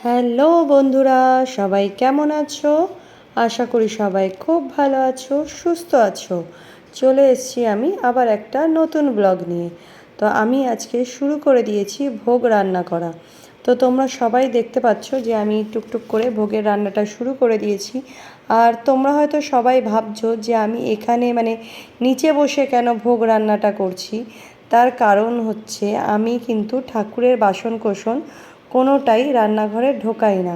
Hello বন্ধুরা, সবাই কেমন আছো? আশা করি সবাই খুব ভালো আছো, সুস্থ আছো। চলে এসেছি আমি আবার একটা নতুন ব্লগ নিয়ে। তো আমি আজকে শুরু করে দিয়েছি ভোগ রান্না করা। তো তোমরা সবাই দেখতে পাচ্ছ যে আমি টুকটুক করে ভোগের রান্নাটা শুরু করে দিয়েছি। আর তোমরা হয়তো সবাই ভাবছো যে আমি এখানে নিচে বসে কেন ভোগ রান্নাটা করছি। তার কারণ হচ্ছে আমি কিন্তু ঠাকুরের বাসন কোসন কোনোটাই রান্নাঘরে ঢোকাই না।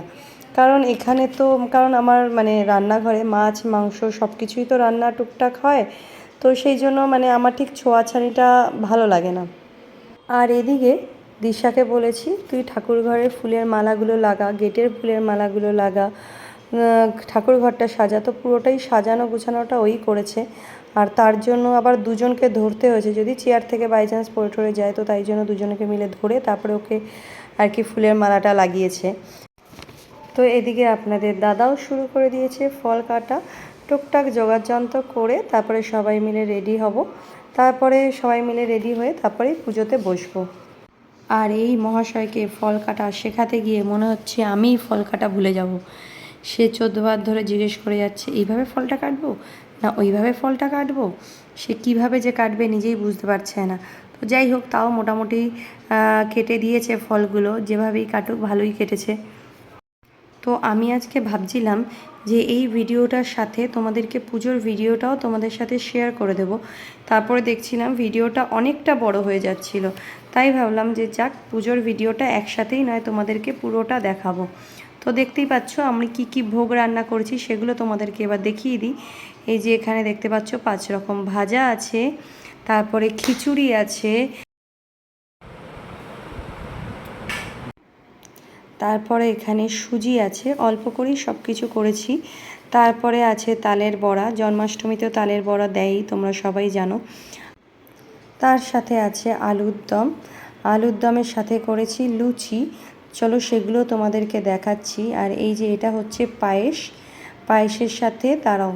কারণ এখানে তো আমার রান্নাঘরে মাছ মাংস সব কিছুই তো রান্না টুকটাক হয়। তো সেই জন্য আমার ঠিক ছোঁয়াছানিটা ভালো লাগে না। আর এদিকে দিশাকে বলেছি তুই ঠাকুর ঘরের ফুলের মালাগুলো লাগা, গেটের ফুলের মালাগুলো লাগা, ঠাকুর ঘরটা সাজা। তো পুরোটাই সাজানো গুছানোটা ওই করেছে। আর তার জন্য আবার দুজনকে ধরতে হয়েছে, যদি চেয়ার থেকে বাই চান্স পড়ে টরে যায় তো তাই জন্য দুজনকে মিলে ধরে তারপরে ওকে আর কি ফুলের মালাটা লাগিয়েছে। তো এদিকে আপনাদের দাদাও শুরু করে দিয়েছে ফল কাটা, টুকটাক যোগাযন্ত্র করে তারপরে সবাই মিলে রেডি হব। তারপরে সবাই মিলে রেডি হয়ে তারপরে পুজোতে বসবো। আর এই মহাশয়কে ফল কাটা শেখাতে গিয়ে মনে হচ্ছে আমিই ফল কাটা ভুলে যাব। সে 14বার ধরে জিজ্ঞেস করে যাচ্ছে এইভাবে ফলটা কাটবো না ওইভাবে ফলটা কাটবো। সে কিভাবে যে কাটবে নিজেই বুঝতে পারছে না। তো যাই হোক, তাও মোটামুটি কেটে দিয়েছে ফলগুলো, যেভাবেই কাটুক ভালোই কেটেছে। তো আমি আজকে ভাবছিলাম যে এই ভিডিওটার সাথে তোমাদেরকে পুজোর ভিডিওটাও তোমাদের সাথে শেয়ার করে দেব। তারপরে দেখছিলাম ভিডিওটা অনেকটা বড় হয়ে যাচ্ছিল, তাই ভাবলাম যে যাক পুজোর ভিডিওটা একসাথেই নয় তোমাদেরকে পুরোটা দেখাবো। তো দেখতেই পাচ্ছ আমি কি কি ভোগ রান্না করেছি সেগুলো তোমাদেরকে এবার দেখিয়ে দিই। এই যে এখানে দেখতে পাচ্ছ 5 রকম ভাজা আছে, তারপরে খিচুড়ি আছে, তারপরে এখানে সুজি আছে, অল্প করেই সব কিছু করেছি। তারপরে আছে তালের বড়া, জন্মাষ্টমীতেও তালের বড়া দেয়ই, তোমরা সবাই জানো। তার সাথে আছে আলুর দম, আলুর দমের সাথে করেছি লুচি। চলো সেগুলো তোমাদেরকে দেখাচ্ছি। আর এই যে এটা হচ্ছে পায়েস, পায়েসের সাথে দাঁড়াও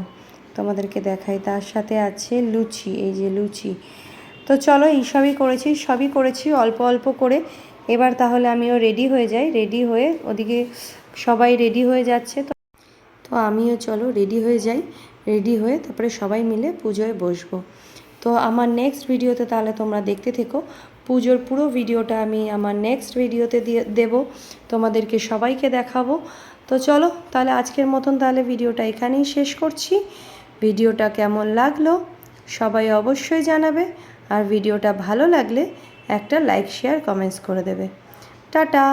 তোমাদেরকে দেখাই, তার সাথে আছে লুচি, এই যে লুচি। তো চলো এইসবই করেছি, সবই করেছি অল্প অল্প করে। এবার তাহলে আমিও রেডি হয়ে যাই, রেডি হয়ে ওদিকে সবাই রেডি হয়ে যাচ্ছে। তো আমিও চলো রেডি হয়ে যাই, রেডি হয়ে তারপরে সবাই মিলে পুজোয় বসবো। তো আমার নেক্সট ভিডিওতে তাহলে তোমরা দেখতে থেকো। পুজোর পুরো ভিডিওটা আমি আমার নেক্সট ভিডিওতে দেবো, তোমাদেরকে সবাইকে দেখাবো। তো চলো তাহলে আজকের মতন তাহলে ভিডিওটা এখানেই শেষ করছি। ভিডিওটা কেমন লাগলো সবাই অবশ্যই জানাবে। আর ভিডিওটা ভালো লাগলে একটা লাইক শেয়ার কমেন্টস করে দেবে। টাটা।